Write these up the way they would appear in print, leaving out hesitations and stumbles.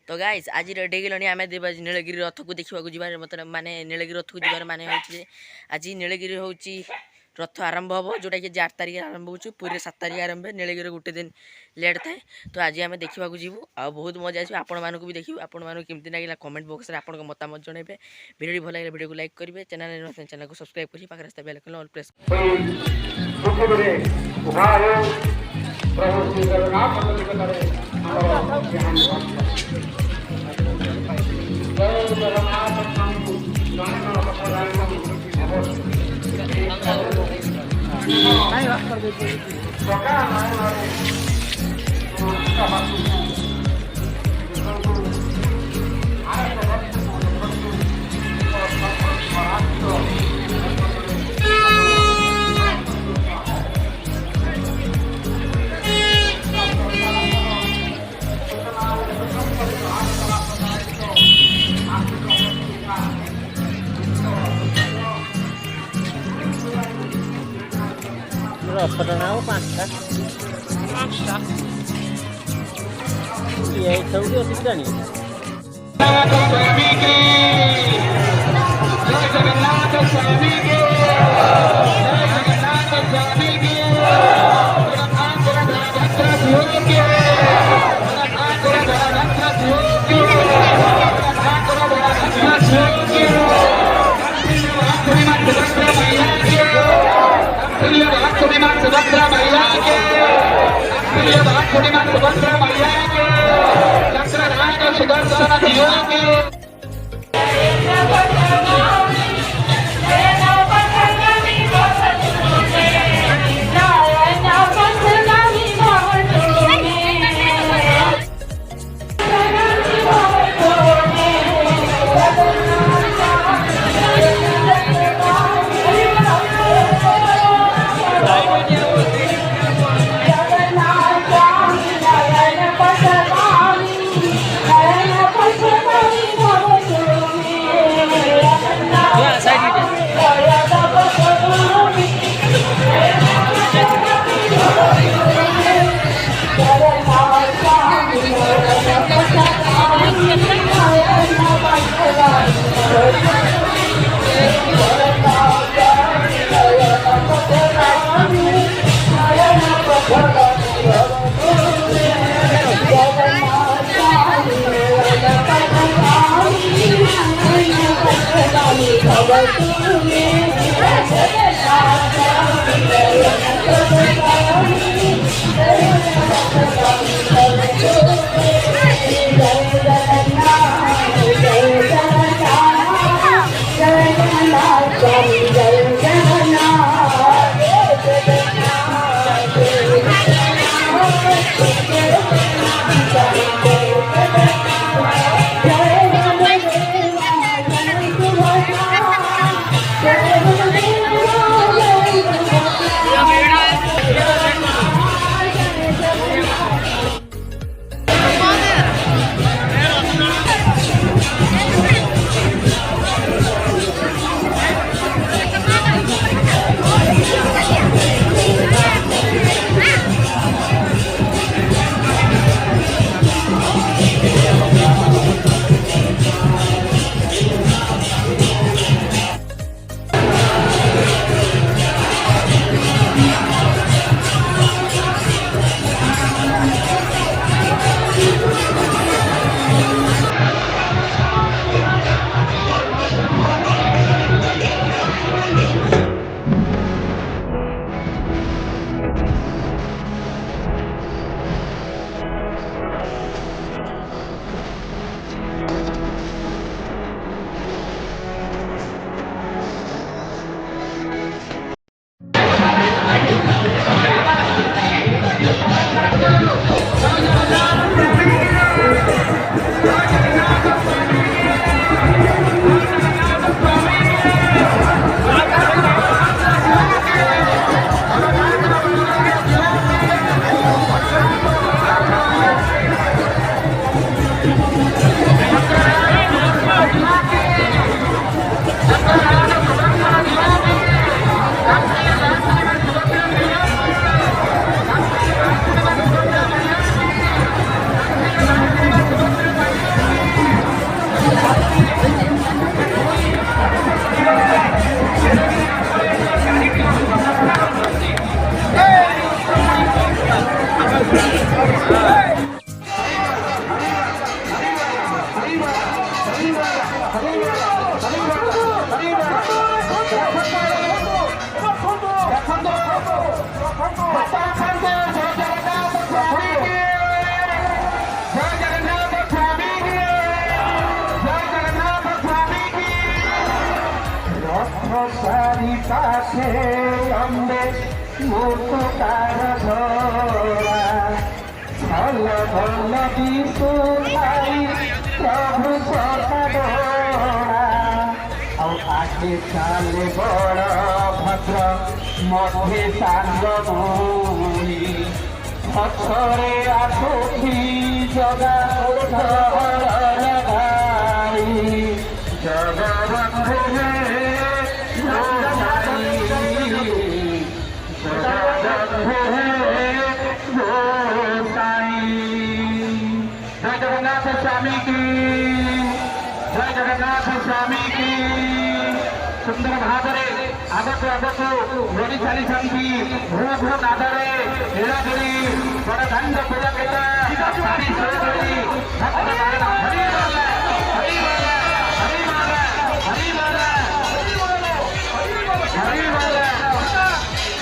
तो गाइस आज रेडी गलानी आम नीलगिरी रथ को देखा मतलब माने नीलगिरी रथ को जबार माने आज नीलगिरी हूँ रथ आरंभ हम जोटा कि 8 तारिख आरंभ हो पूरी 7 तारिख आरंभ नीलगिरी गोटे दिन लेट थाए तो आज आम देखा जीवु आ बहुत मजा आस आपण मानक भी देखिए आपण मानक केमती लगे कमेंट बॉक्स में आपको मतामत जनइबे वीडियो भल लगे वीडियो को लाइक करेंगे चैनल को सब्सक्राइब करेंगे पाखे रास्ता bell icon all press Pernah pakai masak iya tahu dia tidak nih Yeah. কাছে লম্বে মুকুতার ধরা ভাল ভাল বিশু ভাই প্রভু কথা ডোরা ଆଉ ଆଗେ ଚାଲେ ବଡ଼ ଭଦ୍ର ମଧେ ସାଙ୍ଗ ଭଉଣୀ ପଛରେ ଆସୁଛି ଜଗା ଗାଈ ଜଗବନ୍ଧୁ ହେ जय जगन्नाथ स्वामी की जय जगन्नाथ स्वामी की सुंदर भावरे आगत आगत बड़ी चली भू भू नादरे नीलगिरी बड़ दांड पूजा केता सारी सोगरी भक्त नारायण हरि बोले हरि बोले हरि बोले हरि बोले हरि बोले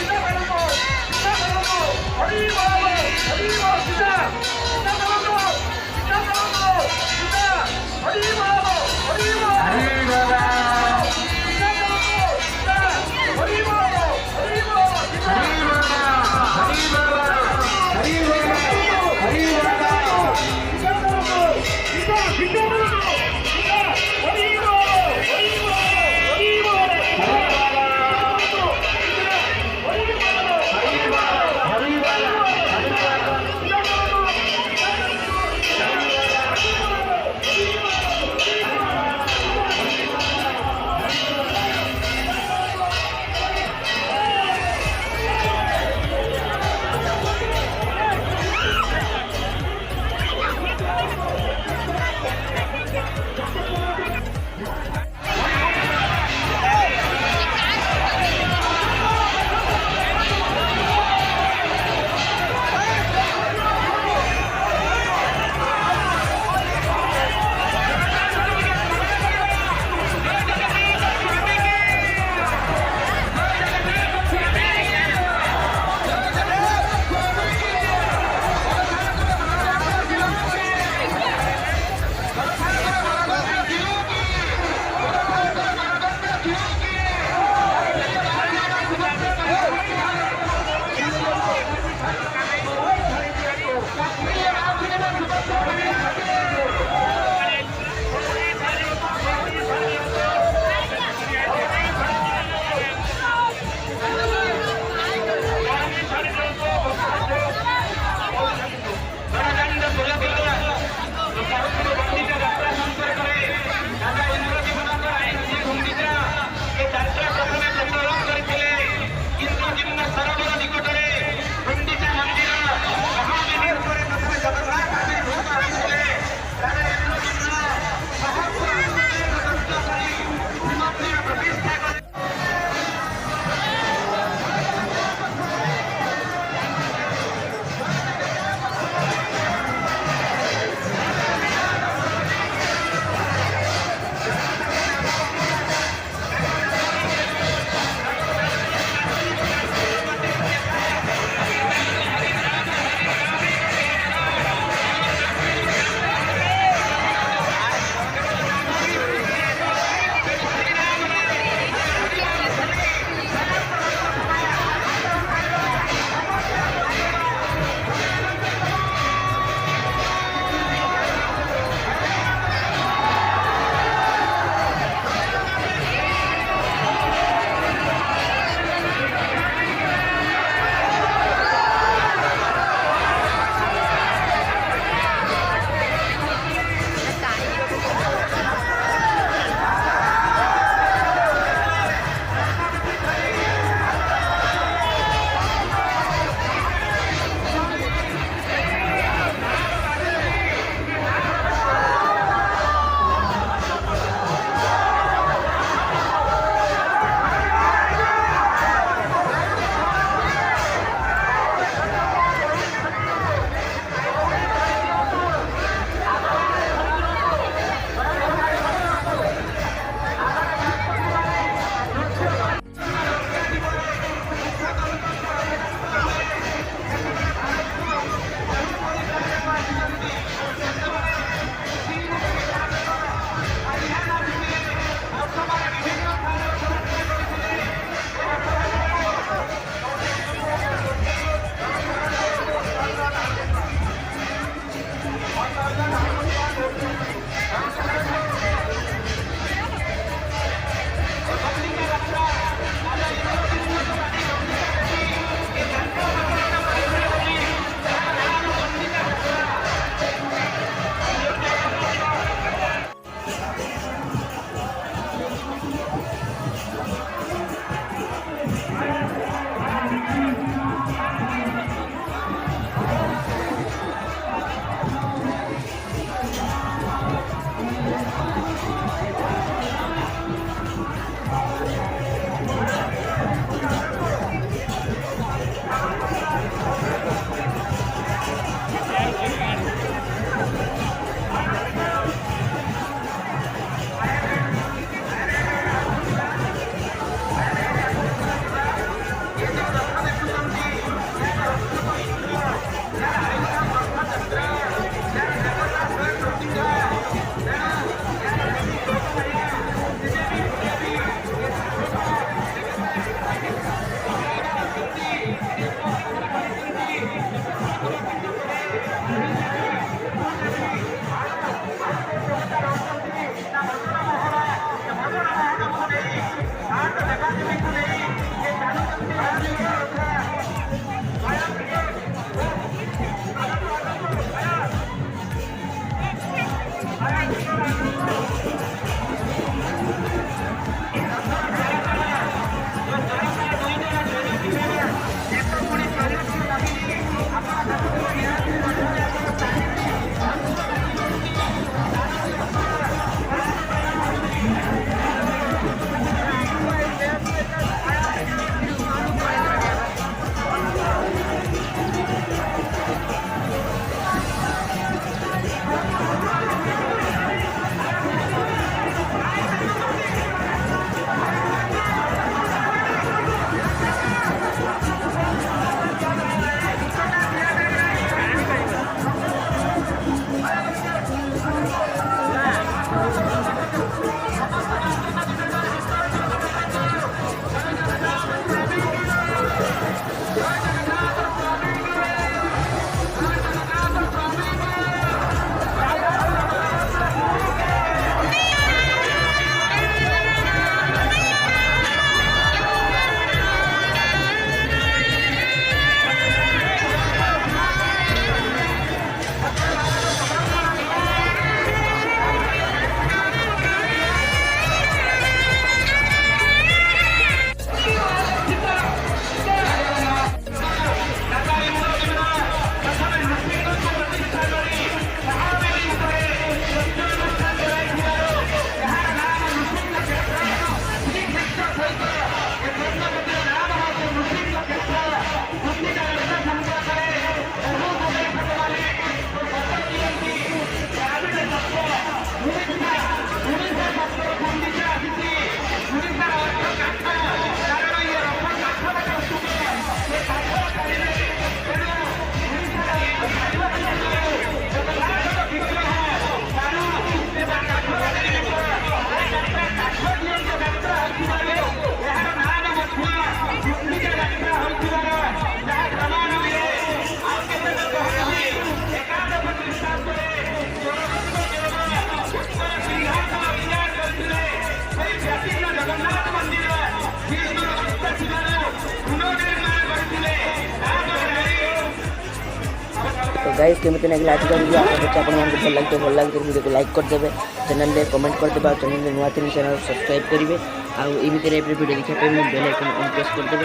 गाइस केमती लगे आज का वीडियो आशा करते आपको भल लगे वीडियो को लाइक करदे चैनल में कमेंट करदे चैनल नुआ थी चैनल सब्सक्राइब करेंगे आउ एमती वीडियो देखा बेल आइकन ऑन प्रेस करदे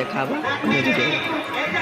देखा वीडियो।